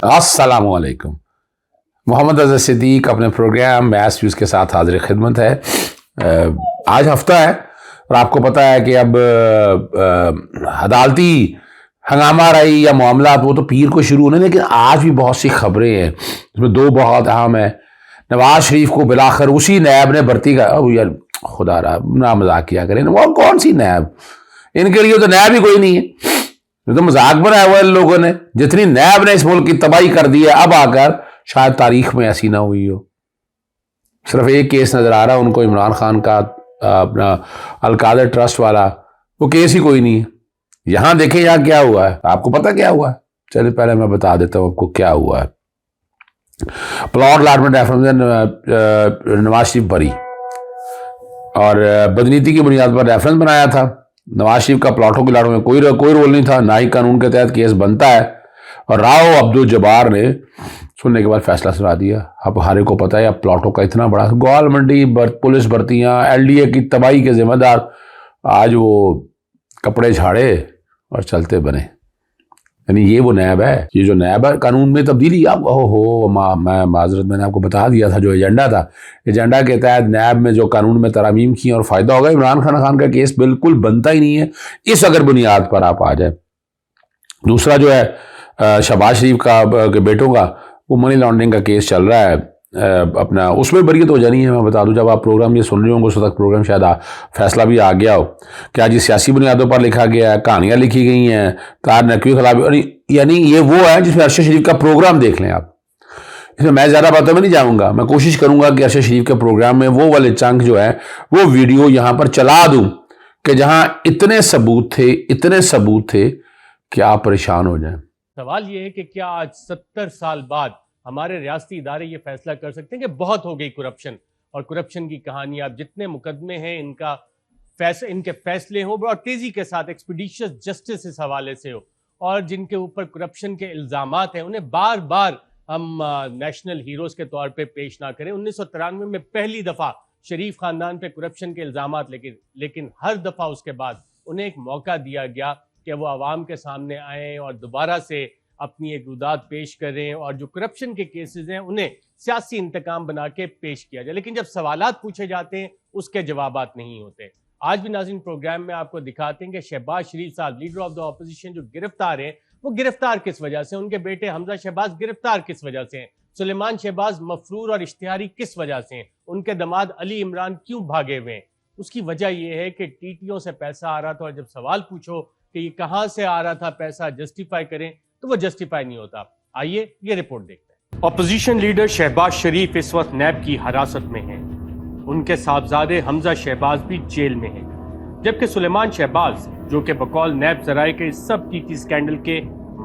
अस्सलाम वालेकुम। मोहम्मद अज़हर सिद्दीक अपने प्रोग्राम मैथ्स व्यूज़ के साथ हाजिर खिदमत है। आज हफ्ता है और आपको पता है कि अब अदालती हंगामा रही या मामला वो तो पीर को शुरू होने, लेकिन आज भी बहुत सी खबरें हैं जिसमें दो बहुत अहम है। नवाज शरीफ को बिलाखिर उसी नैब ने भर्ती का, यार खुदा रहा ना मजाक किया करें, वो कौन सी नैब, इनके लिए तो नैब ही कोई नहीं है, तो मजाक बनाया हुआ इन लोगों ने। जितनी नैब ने इस मुल्क की तबाही कर दी है, अब आकर शायद तारीख में ऐसी ना हुई हो। सिर्फ एक केस नजर आ रहा है उनको, इमरान खान का अपना अलकादर ट्रस्ट वाला, वो केस ही कोई नहीं है। यहां देखें यहाँ क्या हुआ है, आपको पता क्या हुआ है? चलिए पहले मैं बता देता हूँ आपको क्या हुआ है। Plot allotment reference Nawaz Sharif बरी और बदनीति की बुनियाद पर रेफरेंस बनाया था। नवाज शरीफ का प्लॉटों की लड़ाई में कोई रोल नहीं था, ना ही कानून के तहत केस बनता है। और राव अब्दुल जब्बार ने सुनने के बाद फैसला सुना दिया। अब हारे को पता है अब प्लॉटों का इतना बड़ा ग्वाल मंडी, पुलिस भर्तियां, एलडीए की तबाही के जिम्मेदार आज वो कपड़े झाड़े और चलते बने। यानी ये वो नैब है, ये जो नैब है कानून में तब्दीली। अब मैं माजरत मैंने आपको बता दिया था जो एजेंडा था, एजेंडा के तहत नैब में जो कानून में तरामीम की और फ़ायदा होगा। इमरान खान का केस बिल्कुल बनता ही नहीं है इस अगर बुनियाद पर आप आ जाए। दूसरा जो है शहबाज शरीफ के बेटों का वो मनी लॉन्ड्रिंग का केस चल रहा है अपना, उसमें बरी तो हो जानी है। मैं बता दूं, जब आप प्रोग्राम ये सुन रहे होंगे उस तक प्रोग्राम शायद फैसला भी आ गया हो कि आज ये सियासी बुनियादों पर लिखा गया है, कहानियाँ लिखी गई हैं, तार नकवी खिलाफ, यानी ये वो है जिसमें अरशद शरीफ का प्रोग्राम देख लें आप। इसमें मैं ज़्यादा बातों में नहीं जाऊँगा, मैं कोशिश करूँगा कि अरशद शरीफ के प्रोग्राम में वो वाले चंक जो है वो वीडियो यहाँ पर चला दूँ कि जहाँ इतने सबूत थे कि आप परेशान हो जाएं। सवाल ये है कि क्या आज 70 साल बाद हमारे रियासती इदारे ये फैसला कर सकते हैं कि बहुत हो गई करप्शन, और करप्शन की कहानी, आप जितने मुकदमे हैं इनके फैसले हो और तेजी के साथ एक्सपीडिशियस जस्टिस इस हवाले से हो, और जिनके ऊपर करप्शन के इल्जामात हैं उन्हें बार बार हम नेशनल हीरोज के तौर पे पेश ना करें। 1993 में पहली दफ़ा शरीफ खानदान पे करप्शन के इल्जामात, लेकिन हर दफ़ा उसके बाद उन्हें एक मौका दिया गया कि वो आवाम के सामने आएँ और दोबारा से अपनी एक रुदात पेश करें, और जो करप्शन के केसेस हैं उन्हें सियासी इंतकाम बना के पेश किया जाए। लेकिन जब सवालात पूछे जाते हैं उसके जवाबात नहीं होते। आज भी नाज़रीन प्रोग्राम में आपको दिखाते हैं कि शहबाज शरीफ साहब, लीडर ऑफ द ऑपोजिशन, जो गिरफ्तार हैं, वो गिरफ्तार किस वजह से, उनके बेटे हमजा शहबाज गिरफ्तार किस वजह से हैं, सुलेमान शहबाज मफरूर और इश्तिहारी किस वजह से हैं, उनके दामाद अली इमरान क्यों भागे हुए हैं। उसकी वजह यह है कि टीटीओ से पैसा आ रहा था, और जब सवाल पूछो कि ये कहाँ से आ रहा था पैसा, जस्टिफाई करें तो वो जस्टिफाई नहीं होता। आइए ये रिपोर्ट देखते हैं। ऑपोजिशन लीडर शहबाज शरीफ इस वक्त नैब की हिरासत में हैं। उनके साहबजादे हमजा शहबाज भी जेल में हैं, जबकि सुलेमान शहबाज, जो कि बकौल नैब जराए के सब टीटी स्कैंडल के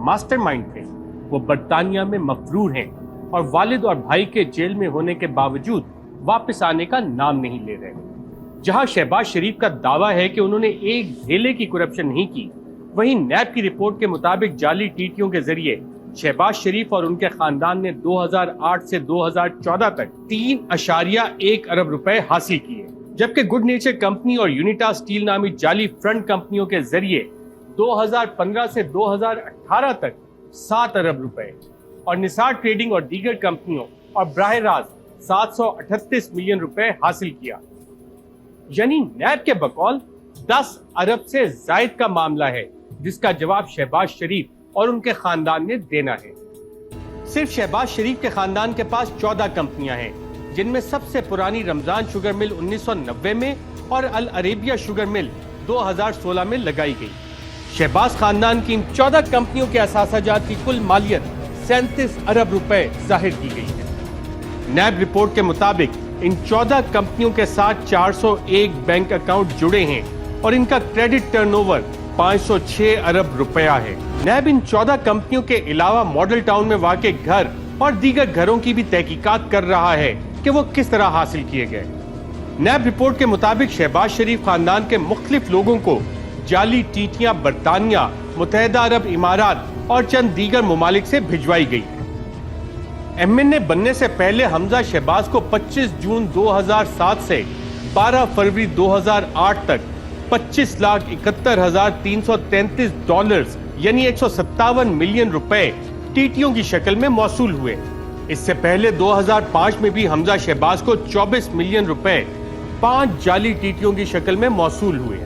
मास्टरमाइंड थे, वो बरतानिया में मफरूर हैं और वालिद और भाई के जेल में होने के बावजूद वापस आने का नाम नहीं ले रहे। जहां शहबाज शरीफ का दावा है कि उन्होंने एक धेले की करप्शन नहीं की, वहीं नैब की रिपोर्ट के मुताबिक जाली टीटीओं के जरिए शहबाज शरीफ और उनके खानदान ने 2008 से 2014 तक 3.1 अरब रुपए हासिल किए, जबकि गुड नेचर कंपनी और यूनिटा स्टील नामी जाली फ्रंट कंपनियों के जरिए 2015 से 2018 तक 7 अरब रुपए, और निसार ट्रेडिंग और दीगर कंपनियों और बराह रास्त 738 मिलियन रुपए हासिल किया। यानी नैब के बकौल 10 अरब से जायद का मामला है, जिसका जवाब शहबाज शरीफ और उनके खानदान ने देना है। सिर्फ शहबाज शरीफ के खानदान के पास 14 कंपनियां हैं, जिनमें सबसे पुरानी रमजान शुगर मिल 1990 में और अल अरेबिया शुगर मिल 2016 में लगाई गई। शहबाज खानदान की इन 14 कंपनियों के असासाजात की कुल मालियत 37 अरब रुपए जाहिर की गई है। नैब रिपोर्ट के मुताबिक इन 14 कंपनियों के साथ 401 बैंक अकाउंट जुड़े हैं और इनका क्रेडिट टर्नओवर 506 अरब रुपया है। नैब इन 14 कंपनियों के अलावा मॉडल टाउन में वाक़े घर और दीगर घरों की भी तहकीकात कर रहा है कि वो किस तरह हासिल किए गए। नैब रिपोर्ट के मुताबिक शहबाज शरीफ खानदान के मुख्तलिफ लोगों को जाली टीटियां बरतानिया, मुत्तहिदा अरब इमारात और चंद दीगर ममालिक से भिजवाई गई। एमएनए बनने से पहले हमजा शहबाज को 25 जून 2007 से 12 फरवरी 2008 तक 25,71,333 डॉलर्स यानी 157 मिलियन रुपए टीटियों की शक्ल में मौसूल हुए। इससे पहले 2005 में भी हमजा शहबाज को 24 मिलियन रुपए 5 जाली टीटियों की शक्ल में मौसूल हुए।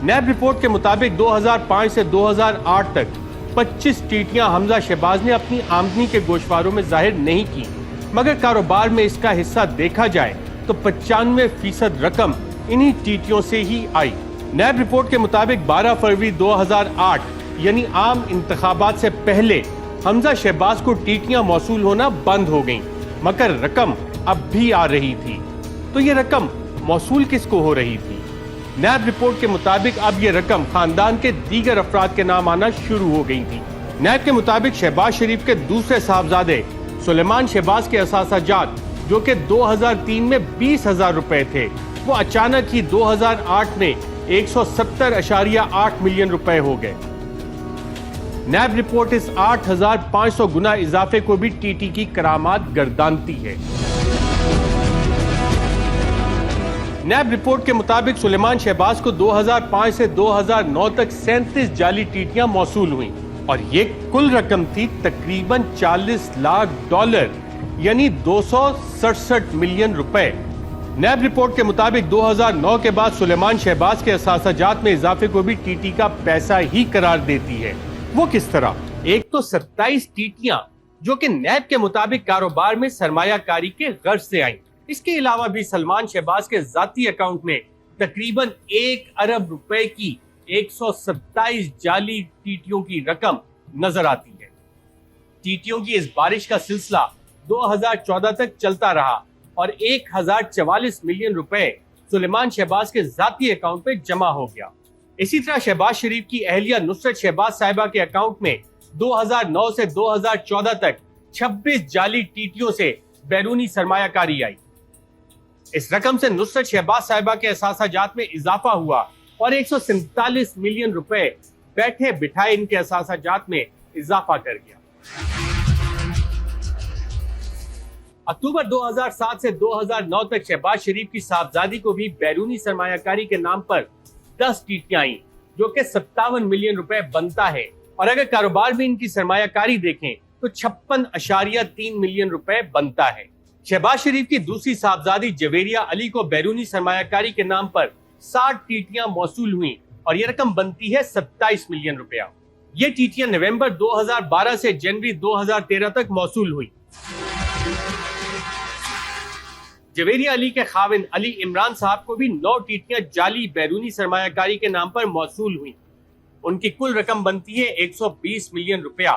नैब रिपोर्ट के मुताबिक 2005 से 2008 तक 25 टीटियां हमजा शहबाज ने अपनी आमदनी के गोशवारों में जाहिर नहीं की, मगर कारोबार में इसका हिस्सा देखा जाए तो 95% रकम इन्हीं टीटियों से ही आई। नैब रिपोर्ट के मुताबिक 12 फरवरी 2008 यानी आम इंतखाबात से पहले हमजा शहबाज को टीटियां मौसूल होना बंद हो गईं, मगर रकम अब भी आ रही थी। तो ये रकम मौसूल किसको हो रही थी? नैब रिपोर्ट के मुताबिक अब ये रकम खानदान के दीगर अफराद के नाम आना शुरू हो गई थी। नैब के मुताबिक शहबाज शरीफ के दूसरे साहबजादे सुलेमान शहबाज के असासाजात, जो कि 2003 में 20,000 रुपए थे, वो अचानक ही 2008 में 170.8 मिलियन रुपए हो गए। नैब रिपोर्ट इस 8,500 गुना इजाफे को भी टीटी की करामात गर्दानती है। नैब रिपोर्ट के मुताबिक सुलेमान शहबाज को 2005 से 2009 तक 37 जाली टीटियां मौसूल हुई और ये कुल रकम थी तकरीबन $40 लाख यानी 267 मिलियन रुपए। नैब रिपोर्ट के मुताबिक 2009 के बाद सुलेमान शहबाज के असासाजात में इजाफे को भी टीटी का पैसा ही करार देती है। वो किस तरह? एक तो 27 टीटियां जो कि नैब के मुताबिक कारोबार में सरमायाकारी के गर्ज से आई। इसके अलावा भी सलमान शहबाज के जाती अकाउंट में तकरीबन 1 अरब रुपए की 127 जाली टीटियों की रकम नजर आती है। टीटियों की इस बारिश का सिलसिला 2014 तक चलता रहा और 1,044 मिलियन रुपए सुलेमान शहबाज के जाती अकाउंट में जमा हो गया। इसी तरह शहबाज शरीफ की अहलिया नुसरत शहबाज साहिबा के अकाउंट में 2009 से 2014 तक 26 जाली टीटियों से बैरूनी सरमायाकारी आई। इस रकम से नुसरत शहबाज साहिबा के असासाजात में इजाफा हुआ और 147 मिलियन रुपए बैठे बिठाए इनके असासाजात में इजाफा कर गया। अक्टूबर 2007 से 2009 तक शहबाज शरीफ की साहबजादी को भी बैरूनी सरमायाकारी के नाम पर 10 टीटियां आई, जो कि 57 मिलियन रुपए बनता है। और अगर कारोबार में इनकी सरमायाकारी देखें तो 56.3 मिलियन रुपए बनता है। शहबाज शरीफ की दूसरी साहबजादी जवेरिया अली को बैरूनी सरमायाकारी के नाम पर 60 टीटियां मौसूल हुई और ये रकम बनती है 27 मिलियन रुपया। ये टीटियां नवंबर 2012 से जनवरी 2013 तक मौसूल हुई। जवेरिया अली के खाविंद अली इमरान साहब को भी 9 टीटियां जाली बैरूनी सरमायाकारी के नाम पर मौसूल हुई। उनकी कुल रकम बनती है 120 मिलियन रुपया।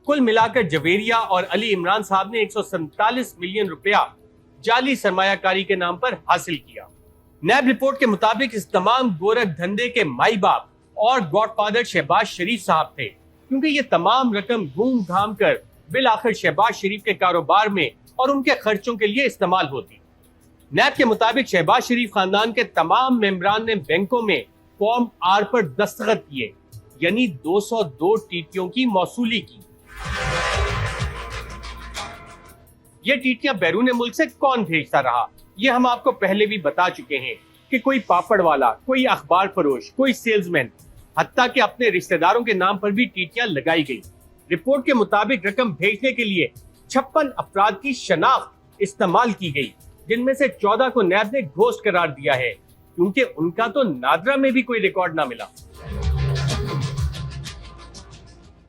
कुल मिलाकर जवेरिया और अली इमरान साहब ने 147 मिलियन रुपया जाली सरमायाकारी के नाम पर हासिल किया। नैब रिपोर्ट के मुताबिक इस तमाम गोरख धंधे के माई बाप और गॉडफादर शहबाज शरीफ साहब थे, क्योंकि ये तमाम रकम घूम घाम कर बिल आखिर शहबाज शरीफ के कारोबार में और उनके खर्चों के लिए इस्तेमाल होती। नैब के मुताबिक शहबाज शरीफ खानदान के तमाम मेंबरान ने बैंकों में फॉर्म आर पर दस्तखत किए, यानी 202 टीटियों की मौसूली की। ये टीटियां बैरून मुल्क से कौन भेजता रहा, ये हम आपको पहले भी बता चुके हैं कि कोई पापड़ वाला, कोई अखबार फरोश, कोई सेल्समैन, हत्ता कि अपने रिश्तेदारों के नाम पर भी टीटियां लगाई गई। रिपोर्ट के मुताबिक रकम भेजने के लिए 56 अफराद की शनाख्त इस्तेमाल की गई, जिनमें से 14 को नैब ने घोस्ट करार दिया है, क्योंकि उनका तो नादरा में भी कोई रिकॉर्ड ना मिला।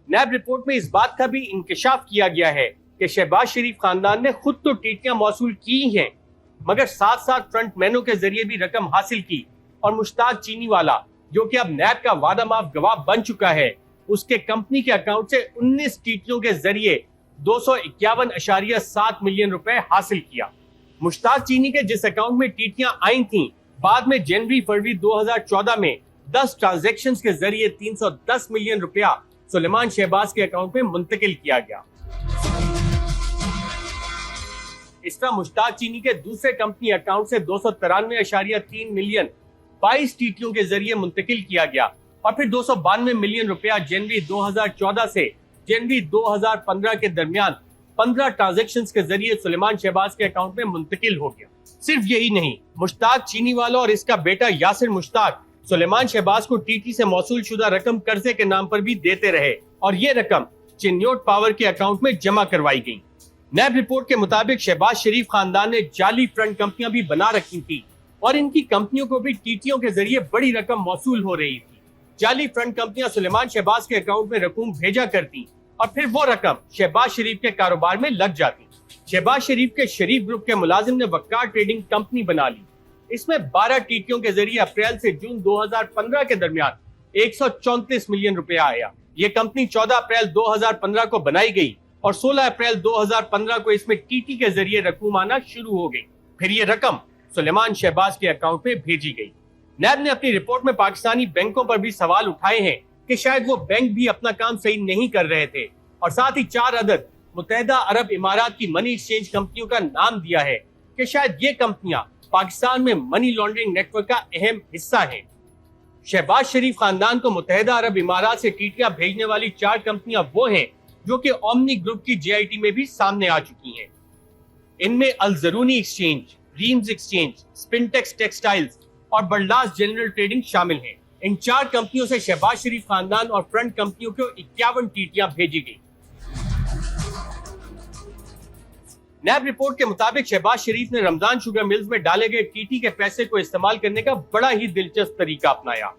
नैब रिपोर्ट में इस बात का भी इंकशाफ किया गया है कि शहबाज शरीफ खानदान ने खुद तो टीटियां मौसूल की हैं, मगर साथ साथ फ्रंटमैनों के जरिए भी रकम हासिल की और मुश्ताक चीनी वाला, जो कि अब नैब का वादा माफ गवाह बन चुका है, उसके कंपनी के अकाउंट से 19 टीटियों के जरिए 251.7 मिलियन रुपए हासिल किया। मुश्ताक चीनी के जिस अकाउंट में टीटियां आई थीं, बाद में जनवरी फरवरी 2014 में 10 ट्रांजैक्शंस के जरिए 310 मिलियन रुपया सुलेमान शहबाज के अकाउंट में मुंतकिल किया गया। इस तरह मुश्ताक चीनी के दूसरे कंपनी अकाउंट से 293.3 मिलियन 22 टीटियों के जरिए मुंतकिल किया गया और फिर 292 मिलियन रुपया जनवरी 2014 से जनवरी 2015 के दरमियान 15 ट्रांजैक्शंस के जरिए सुलेमान शहबाज के अकाउंट में मुंतकिल हो गया। सिर्फ यही नहीं, मुश्ताक चीनी वाला और इसका बेटा यासिर मुश्ताक सुलेमान शहबाज को टीटी से मौसूल शुदा रकम कर्जे के नाम पर भी देते रहे और ये रकम चिन्योट पावर के अकाउंट में जमा करवाई गई। नैब रिपोर्ट के मुताबिक शहबाज शरीफ खानदान ने जाली फ्रंट कंपनियां भी बना रखी थी और इनकी कंपनियों को भी टीटीओ के जरिए बड़ी रकम मौसूल हो रही थी। जाली फ्रंट कंपनियां सुलेमान शहबाज के अकाउंट में रकूम भेजा करती और फिर वो रकम शहबाज शरीफ के कारोबार में लग जाती। शहबाज शरीफ के शरीफ ग्रुप के मुलाजिम ने वक्कार ट्रेडिंग कंपनी बना ली। इसमें 12 टीटीओ के जरिए अप्रैल से जून 2015 के दरमियान 134 मिलियन रुपया आया। ये कंपनी 14 अप्रैल 2015 को बनाई गई और 16 अप्रैल 2015 को इसमें टीटी के जरिए रकूम आना शुरू हो गई। फिर ये रकम सुलेमान शहबाज के अकाउंट में भेजी गई। नैब ने अपनी रिपोर्ट में पाकिस्तानी बैंकों पर भी सवाल उठाए हैं कि शायद वो बैंक भी अपना काम सही नहीं कर रहे थे और साथ ही 4 अदद मुत्तहिदा अरब इमारात की मनी एक्सचेंज कंपनियों का नाम दिया है कि शायद ये कंपनियां पाकिस्तान में मनी लॉन्ड्रिंग नेटवर्क का अहम हिस्सा हैं। शहबाज शरीफ खानदान को मुत्तहिदा अरब इमारात से टीटियां भेजने वाली 4 कंपनियां वो हैं जो कि ओमनी ग्रुप की जेआईटी में भी सामने आ चुकी हैं। इनमें Al Zarooni exchange, Reems exchange, Spintex textiles और बर्लास जनरल ट्रेडिंग शामिल हैं। इन 4 कंपनियों से शहबाज शरीफ खानदान और फ्रंट कंपनियों को 51 टीटियां भेजी गई। नैब रिपोर्ट के मुताबिक शहबाज शरीफ ने रमजान शुगर मिल्स में डाले गए टीटी के पैसे को इस्तेमाल करने का बड़ा ही दिलचस्प तरीका अपनाया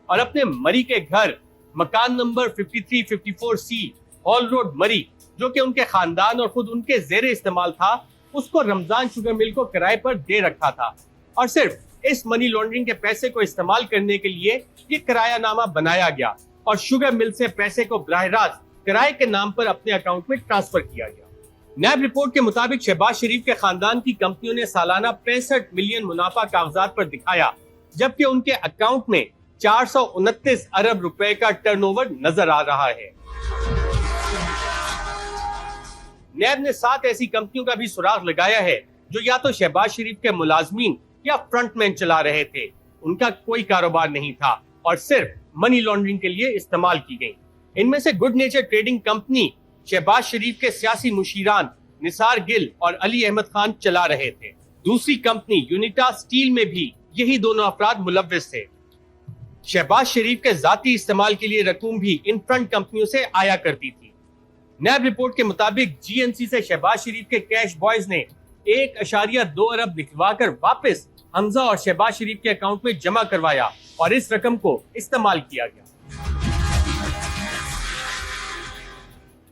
और अपने मरी के घर मकान नंबर 5354C हॉल रोड मरी, जो कि उनके खानदान और खुद उनके जेरे इस्तेमाल था, उसको रमजान शुगर मिल को किराए पर दे रखा था और सिर्फ इस मनी लॉन्ड्रिंग के पैसे को इस्तेमाल करने के लिए ये किरायानामा बनाया गया और शुगर मिल से पैसे को बराह रास्त किराए के नाम पर अपने अकाउंट में ट्रांसफर किया गया। नैब रिपोर्ट के मुताबिक शहबाज शरीफ के खानदान की कंपनियों ने सालाना 65 मिलियन मुनाफा कागजात पर दिखाया, जबकि उनके अकाउंट में 429 अरब रुपए का टर्नओवर नजर आ रहा है। नैब ने 7 ऐसी कंपनियों का भी सुराग लगाया है जो या तो शहबाज शरीफ के मुलाजमीन या फ्रंटमैन चला रहे थे, उनका कोई कारोबार नहीं था और सिर्फ मनी लॉन्ड्रिंग के लिए इस्तेमाल की गई। इनमें से good nature trading company Shahbaz Sharif के सियासी मुशीरान निसार गिल और अली अहमद खान चला रहे थे। दूसरी कंपनी यूनिटा स्टील में भी यही दोनों अफराद मुलव्विस थे। शहबाज शरीफ के जाती इस्तेमाल के लिए रकूम भी इन फ्रंट कंपनियों से आया करती थी। नैब रिपोर्ट के मुताबिक जीएनसी से शहबाज शरीफ के कैश बॉयज ने 1.2 अरब निकलवा कर वापस हमजा और शहबाज शरीफ के अकाउंट में जमा करवाया और इस रकम को इस्तेमाल किया गया।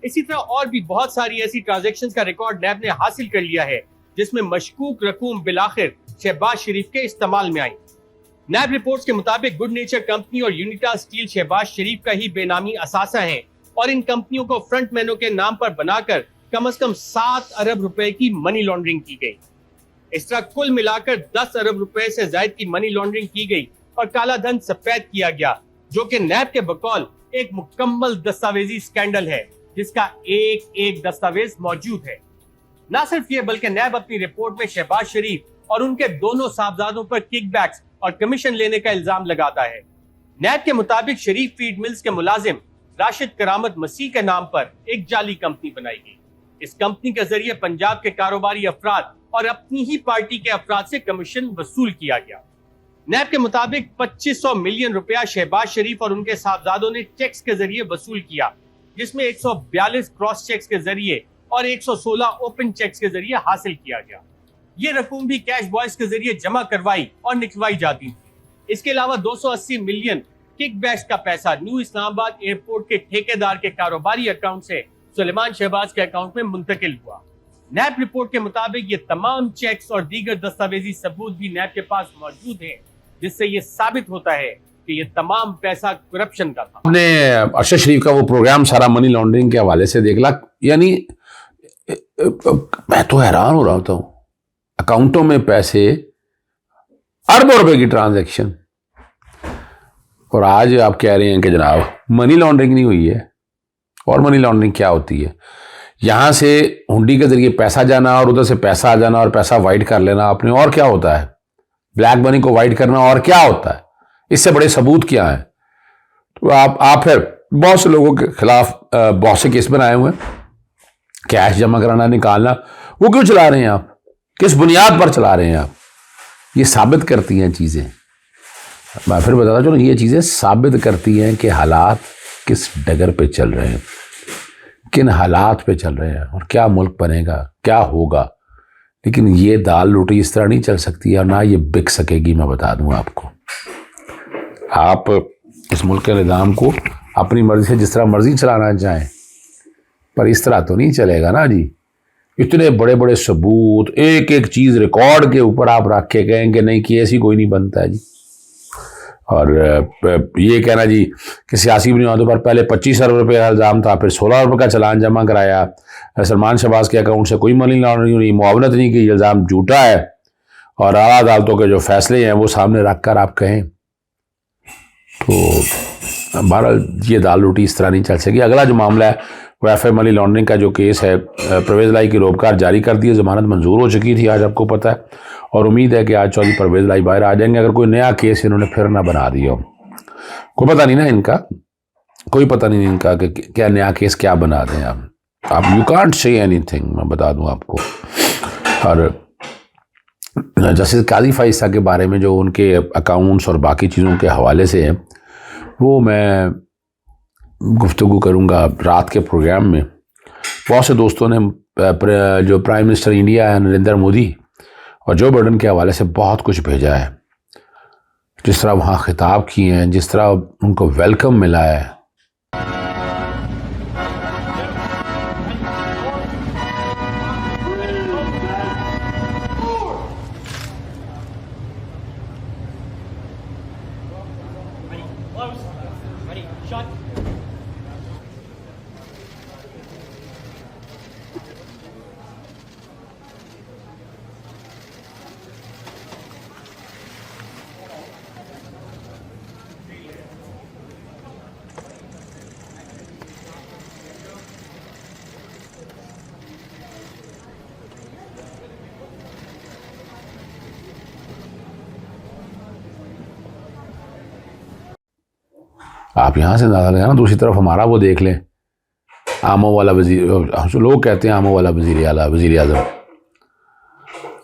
इसी तरह और भी बहुत सारी ऐसी ट्रांजैक्शंस का रिकॉर्ड नैब ने हासिल कर लिया है जिसमें मशकूक रकूम बिलाखिर शहबाज शरीफ के इस्तेमाल में आई। नैब रिपोर्ट्स के मुताबिक गुड नेचर कंपनी और यूनिटा स्टील शहबाज शरीफ का ही बेनामी असासा है और इन कंपनियों को फ्रंटमैनों के नाम पर बनाकर कम से कम 7 अरब रुपए की मनी लॉन्ड्रिंग की गई। इस तरह कुल मिलाकर 10 अरब रुपए से ज्यादा की मनी लॉन्ड्रिंग की गई और काला धन सफेद किया गया, जो कि नैब के बकौल एक मुकम्मल दस्तावेजी स्कैंडल है जिसका एक दस्तावेज मौजूद है। न सिर्फ ये बल्कि नैब अपनी रिपोर्ट में शहबाज शरीफ और उनके दोनों साहबजादों पर किकबैक्स और कमीशन लेने का इल्जाम लगाता है। नैब के मुताबिक शरीफ फीड मिल्स के मुलाजिम राशिद करामत मसीह के नाम पर एक जाली कंपनी बनाई गई। इस कंपनी के जरिए पंजाब के कारोबारी अफराद और अपनी ही पार्टी के अफराद से कमीशन वसूल किया गया। नैब के मुताबिक 2500 मिलियन रुपया शहबाज शरीफ और उनके साहबजादों ने चेक्स के जरिए वसूल किया, जिसमें 142 क्रॉस चेक्स के जरिए और 116 ओपन चेक्स के जरिए हासिल किया गया। ये रकूम भी कैश बॉयज के जरिए जमा करवाई और निकलवाई जाती थी। इसके अलावा 280 मिलियन किकबैक्स का पैसा न्यू इस्लामाबाद एयरपोर्ट के ठेकेदार के कारोबारी अकाउंट से सुलेमान शहबाज के अकाउंट में मुंतकिल हुआ। नैब रिपोर्ट के मुताबिक ये तमाम चेक्स और दीगर दस्तावेजी सबूत भी नैब के पास मौजूद हैं, जिससे ये साबित होता है कि ये तमाम पैसा करप्शन का था। हमने अरशद शरीफ का वो प्रोग्राम सारा मनी लॉन्ड्रिंग के हवाले से देख ला, यानी मैं तो हैरान हो रहा था, अकाउंटों में पैसे अरबों रुपए की ट्रांजैक्शन, और आज आप कह रहे हैं कि जनाब मनी लॉन्ड्रिंग नहीं हुई है। और मनी लॉन्ड्रिंग क्या होती है? यहां से हुंडी के जरिए पैसा जाना और उधर से पैसा आ जाना और पैसा वाइट कर लेना आपने, और क्या होता है? ब्लैक मनी को वाइट करना, और क्या होता है? इससे बड़े सबूत क्या हैं? तो आप फिर बहुत से लोगों के खिलाफ बहुत से केस बनाए हुए हैं, कैश जमा कराना निकालना, वो क्यों चला रहे हैं आप? किस बुनियाद पर चला रहे हैं आप? ये साबित करती हैं चीजें, मैं फिर बताता चलो, ये चीजें साबित करती हैं कि हालात किस डगर पे चल रहे हैं, کن حالات پہ چل رہے ہیں اور کیا ملک بنے گا، کیا ہوگا. لیکن یہ دال روٹی اس طرح نہیں چل سکتی اور نہ یہ بک سکے گی. میں بتا دوں آپ کو، آپ اس ملک کے نظام کو اپنی مرضی سے جس طرح مرضی چلانا چاہیں، پر اس طرح تو نہیں چلے گا نا جی. اتنے بڑے بڑے ثبوت، ایک ایک چیز ریکارڈ کے اوپر آپ رکھ کے کہیں کہ نہیں کہ ایسی کوئی نہیں بنتا ہے جی. اور یہ کہنا جی کہ سیاسی بنیادوں پر پہلے 25 ارب روپے کا الزام تھا، پھر 16 ارب کا چلان جمع کرایا، سلمان شہباز کے اکاؤنٹ سے کوئی منی لانڈرنگ نہیں، معاونت نہیں کی، یہ الزام جھوٹا ہے. اور اعلیٰ عدالتوں کے جو فیصلے ہیں وہ سامنے رکھ کر آپ کہیں تو بہرحال یہ دال روٹی اس طرح نہیں چل سکے. اگلا جو معاملہ ہے وہ ایف اے منی لانڈرنگ کا جو کیس ہے، پرویز لائی کی روبکار جاری کر دی ہے، ضمانت منظور ہو چکی تھی آج آپ کو پتہ ہے، اور امید ہے کہ آج چودھری پرویز لائی باہر آ جائیں گے اگر کوئی نیا کیس انہوں نے پھر نہ بنا دیا ہو. کوئی پتہ نہیں نا ان کا، کوئی پتہ نہیں ان کا کہ کیا نیا کیس کیا بنا دیں آپ you can't say any thing. میں بتا دوں آپ کو. اور جسٹس قاضی فائز کے بارے میں جو ان کے اکاؤنٹس اور باقی چیزوں کے حوالے سے ہیں وہ میں گفتگو کروں گا رات کے پروگرام میں. بہت سے دوستوں نے جو پرائم منسٹر انڈیا ہے نریندر مودی اور جو بائیڈن کے حوالے سے بہت کچھ بھیجا ہے، جس طرح وہاں خطاب کیے ہیں، جس طرح ان کو ویلکم ملا ہے. آپ یہاں سے اندازہ لگانا، دوسری طرف ہمارا وہ دیکھ لیں، آموں والا وزیر، لوگ کہتے ہیں آموں والا وزیر اعظم،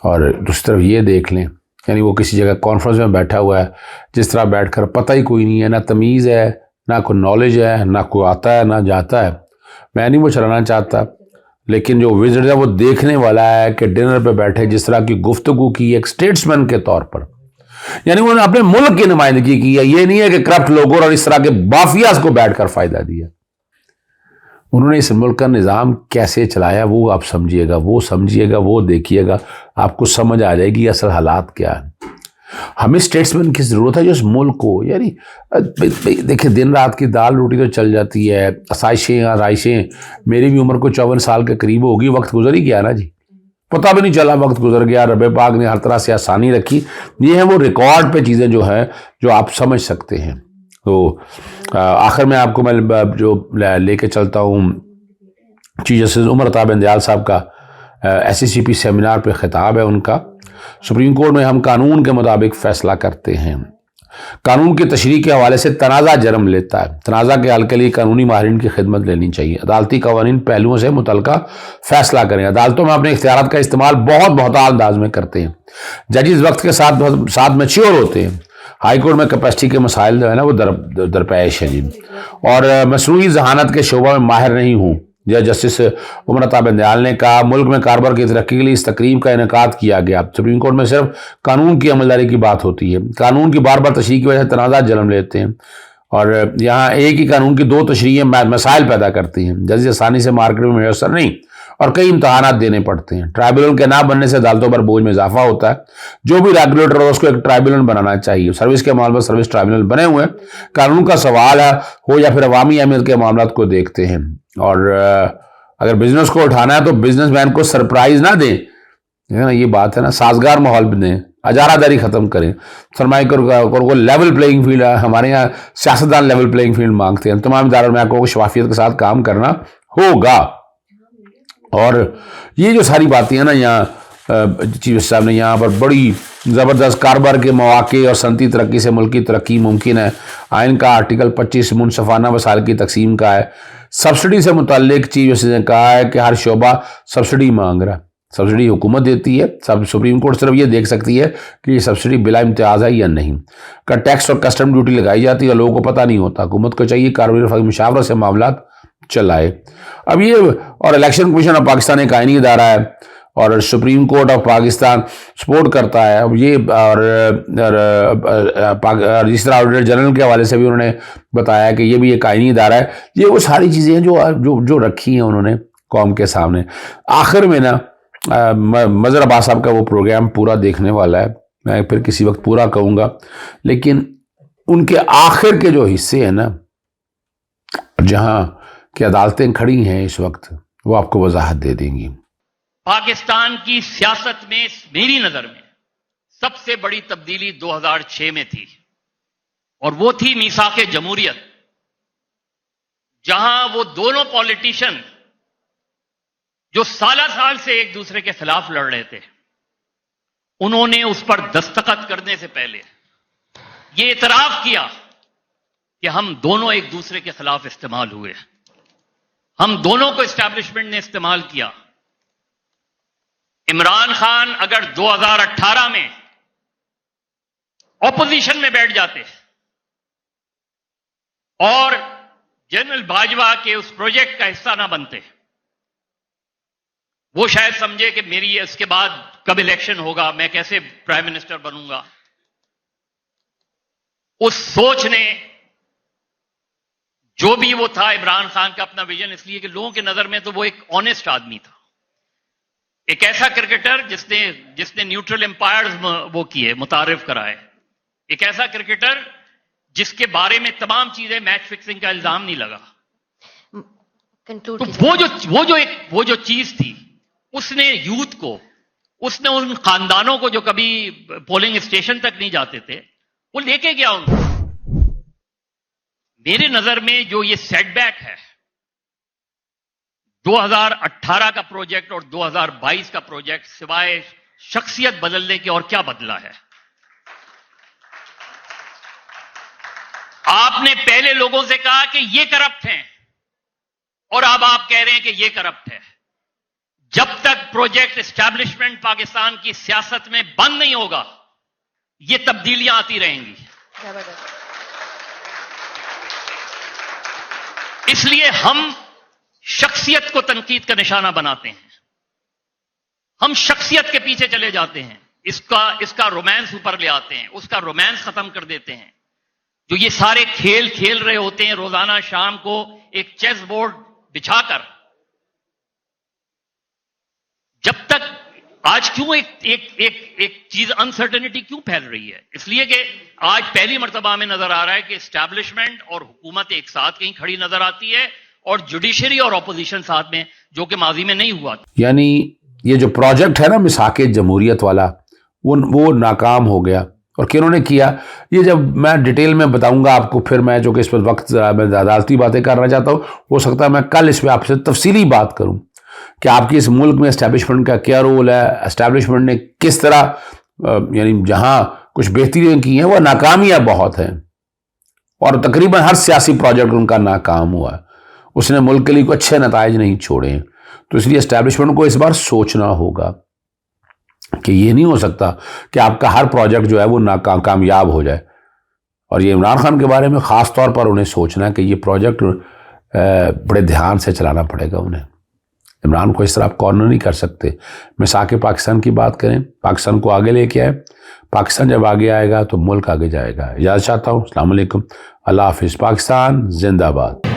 اور دوسری طرف یہ دیکھ لیں، یعنی وہ کسی جگہ کانفرنس میں بیٹھا ہوا ہے، جس طرح بیٹھ کر پتہ ہی کوئی نہیں ہے، نہ تمیز ہے، نہ کوئی نالج ہے، نہ کوئی آتا ہے نہ جاتا ہے. میں نہیں وہ چلانا چاہتا، لیکن جو وزٹ ہے وہ دیکھنے والا ہے کہ ڈنر پہ بیٹھے جس طرح کی گفتگو کی ایک اسٹیٹسمین کے طور پر، یعنی انہوں نے اپنے ملک کی نمائندگی کی ہے. یہ نہیں ہے کہ کرپٹ لوگوں اور اس طرح کے مافیاز کو بیٹھ کر فائدہ دیا. انہوں نے اس ملک کا نظام کیسے چلایا وہ آپ سمجھیے گا، وہ سمجھیے گا، وہ دیکھیے گا، آپ کو سمجھ آ جائے گی اصل حالات کیا ہے. ہمیں اسٹیٹسمین کی ضرورت ہے جو اس ملک کو، یعنی دیکھیں دن رات کی دال روٹی تو چل جاتی ہے، آسائشیں آرائشیں. میری بھی عمر کو 54 سال کے قریب ہوگی، وقت گزر ہی گیا نا جی، پتہ بھی نہیں چلا وقت گزر گیا. رب پاک نے ہر طرح سے آسانی رکھی. یہ ہیں وہ ریکارڈ پہ چیزیں جو ہیں جو آپ سمجھ سکتے ہیں. تو آخر میں آپ کو میں جو لے کے چلتا ہوں چیف جسٹس عمر عطا بندیال صاحب کا SCCP سیمینار پہ خطاب ہے ان کا. سپریم کورٹ میں ہم قانون کے مطابق فیصلہ کرتے ہیں. قانون کی تشریح کے حوالے سے تنازع جنم لیتا ہے. تنازع کے حل کے لیے قانونی ماہرین کی خدمت لینی چاہیے. عدالتی قوانین پہلوؤں سے متعلقہ فیصلہ کریں. عدالتوں میں اپنے اختیارات کا استعمال بہت انداز میں کرتے ہیں. ججز وقت کے ساتھ میچیور ہوتے ہیں. ہائی کورٹ میں کیپیسٹی کے مسائل جو ہے نا وہ درپیش ہیں جی. اور مصنوعی ذہانت کے شعبہ میں ماہر نہیں ہوں. جسٹس عمر عطا بندیال نے کہا ملک میں کاروبار کی ترقی کے لیے اس تقریب کا انعقاد کیا گیا. سپریم کورٹ میں صرف قانون کی عملداری کی بات ہوتی ہے. قانون کی بار بار تشریح کی وجہ سے تنازع جنم لیتے ہیں اور یہاں ایک ہی قانون کی 2 تشریحیں مسائل پیدا کرتی ہیں. ججز آسانی سے مارکیٹ میں میسر نہیں اور کئی امتحانات دینے پڑتے ہیں. ٹرائبیونل کے نہ بننے سے عدالتوں پر بوجھ میں اضافہ ہوتا ہے. جو بھی ریگولیٹر ہو اس کو ایک ٹرائبیونل بنانا چاہیے. سروس کے معاملات سروس ٹرائبیونل بنے ہوئے ہیں. قانون کا سوال ہے ہو یا پھر عوامی اہمیت کے معاملات کو دیکھتے ہیں. اور اگر بزنس کو اٹھانا ہے تو بزنس مین کو سرپرائز نہ دیں، یہ بات ہے نا. سازگار ماحول دیں، اجارہ داری ختم کریں. سرمایہ کو لیول پلینگ فیلڈ ہے. ہمارے یہاں سیاستدان لیول پلینگ فیلڈ مانگتے ہیں. تمام اداروں میں آپ کو شفافیت کے ساتھ کام کرنا ہوگا. اور یہ جو ساری باتیں ہیں نا یہاں چیف صاحب نے یہاں پر بڑی زبردست کاروبار کے مواقع اور صنعتی ترقی سے ملکی ترقی ممکن ہے. آئین کا آرٹیکل 25 منصفانہ وسائل کی تقسیم کا ہے. سبسڈی سے متعلق چیف جسٹس نے کہا ہے کہ ہر شعبہ سبسڈی مانگ رہا ہے. سبسڈی حکومت دیتی ہے. سپریم کورٹ صرف یہ دیکھ سکتی ہے کہ یہ سبسڈی بلا امتیاز ہے یا نہیں. ٹیکس اور کسٹم ڈیوٹی لگائی جاتی ہے اور لوگوں کو پتہ نہیں ہوتا. حکومت کو چاہیے کاروباری مشاورت سے معاملات چلائے. اب یہ اور الیکشن کمیشن آف پاکستان ایک آئینی ادارہ ہے اور supreme court of Pakistan support کرتا ہے. اب یہ اور جس طرح آڈیٹر جنرل کے حوالے سے بھی انہوں نے بتایا کہ یہ بھی ایک آئینی ادارہ ہے. یہ وہ ساری چیزیں ہیں جو رکھی ہیں انہوں نے قوم کے سامنے. آخر میں نا مظہر عباس صاحب کا وہ پروگرام پورا دیکھنے والا ہے, میں پھر کسی وقت پورا کہوں گا, لیکن ان کے آخر کے جو حصے ہیں نا جہاں کہ عدالتیں کھڑی ہیں اس وقت, وہ آپ کو وضاحت دے دیں گی. پاکستان کی سیاست میں میری نظر میں سب سے بڑی تبدیلی 2006 میں تھی, اور وہ تھی میثاق جمہوریت, جہاں وہ دونوں پولیٹیشن جو سالہ سال سے ایک دوسرے کے خلاف لڑ رہے تھے, انہوں نے اس پر دستخط کرنے سے پہلے یہ اعتراف کیا کہ ہم دونوں ایک دوسرے کے خلاف استعمال ہوئے, ہم دونوں کو اسٹیبلشمنٹ نے استعمال کیا. عمران خان اگر 2018 میں اپوزیشن میں بیٹھ جاتے اور جنرل باجوہ کے اس پروجیکٹ کا حصہ نہ بنتے, وہ شاید سمجھے کہ میری اس کے بعد کب الیکشن ہوگا, میں کیسے پرائم منسٹر بنوں گا. اس سوچ نے جو بھی وہ تھا عمران خان کا اپنا ویژن, اس لیے کہ لوگوں کے نظر میں تو وہ ایک آنےسٹ آدمی تھا, ایک ایسا کرکٹر جس نے نیوٹرل امپائرز وہ کیے, متعارف کرائے, ایک ایسا کرکٹر جس کے بارے میں تمام چیزیں میچ فکسنگ کا الزام نہیں لگا. تو وہ جو چیز تھی, اس نے یوتھ کو, اس نے ان خاندانوں کو جو کبھی پولنگ اسٹیشن تک نہیں جاتے تھے, وہ لے کے گیا ان کو. میرے نظر میں جو یہ سیٹ بیک ہے 2018 کا پروجیکٹ اور 2022 کا پروجیکٹ, سوائے شخصیت بدلنے کے اور کیا بدلا ہے؟ آپ نے پہلے لوگوں سے کہا کہ یہ کرپٹ ہیں, اور اب آپ کہہ رہے ہیں کہ یہ کرپٹ ہے. جب تک پروجیکٹ اسٹیبلشمنٹ پاکستان کی سیاست میں بند نہیں ہوگا, یہ تبدیلیاں آتی رہیں گی. اس لیے ہم شخصیت کو تنقید کا نشانہ بناتے ہیں, ہم شخصیت کے پیچھے چلے جاتے ہیں, اس کا رومانس اوپر لے آتے ہیں, اس کا رومانس ختم کر دیتے ہیں. جو یہ سارے کھیل رہے ہوتے ہیں روزانہ شام کو ایک چیس بورڈ بچھا کر, جب تک آج کیوں ایک چیز انسرٹنٹی کیوں پھیل رہی ہے؟ اس لیے کہ آج پہلی مرتبہ میں نظر آ رہا ہے کہ اسٹیبلشمنٹ اور حکومت ایک ساتھ کہیں کھڑی نظر آتی ہے, اور جوڈیشری اور اپوزیشن ساتھ میں, جو کہ ماضی میں نہیں ہوا. یعنی یہ جو پروجیکٹ ہے نا میثاق جمہوریت والا, وہ ناکام ہو گیا. اور کنہوں نے کیا یہ جب میں ڈیٹیل میں بتاؤں گا آپ کو, پھر میں جو کہ اس پر وقت میں عدالتی باتیں کرنا چاہتا ہوں, ہو سکتا ہے میں کل اس پہ آپ سے تفصیلی بات کروں کہ آپ کی اس ملک میں اسٹیبلشمنٹ کا کیا رول ہے, اسٹیبلشمنٹ نے کس طرح یعنی جہاں کچھ بہتریاں کی ہیں وہ ناکامیاں بہت ہیں, اور تقریباً ہر سیاسی پروجیکٹ ان کا ناکام ہوا ہے. اس نے ملک کے لیے کوئی اچھے نتائج نہیں چھوڑے ہیں. تو اس لیے اسٹیبلشمنٹ کو اس بار سوچنا ہوگا کہ یہ نہیں ہو سکتا کہ آپ کا ہر پروجیکٹ جو ہے وہ کامیاب ہو جائے. اور یہ عمران خان کے بارے میں خاص طور پر انہیں سوچنا ہے کہ یہ پروجیکٹ بڑے دھیان سے چلانا پڑے گا انہیں. عمران کو اس طرح آپ کارنر نہیں کر سکتے. میثاق پاکستان کی بات کریں, پاکستان کو آگے لے کے آئے. پاکستان جب آگے آئے گا تو ملک آگے جائے گا. اجازت چاہتا ہوں. السلام علیکم, اللہ حافظ. پاکستان زندہ باد.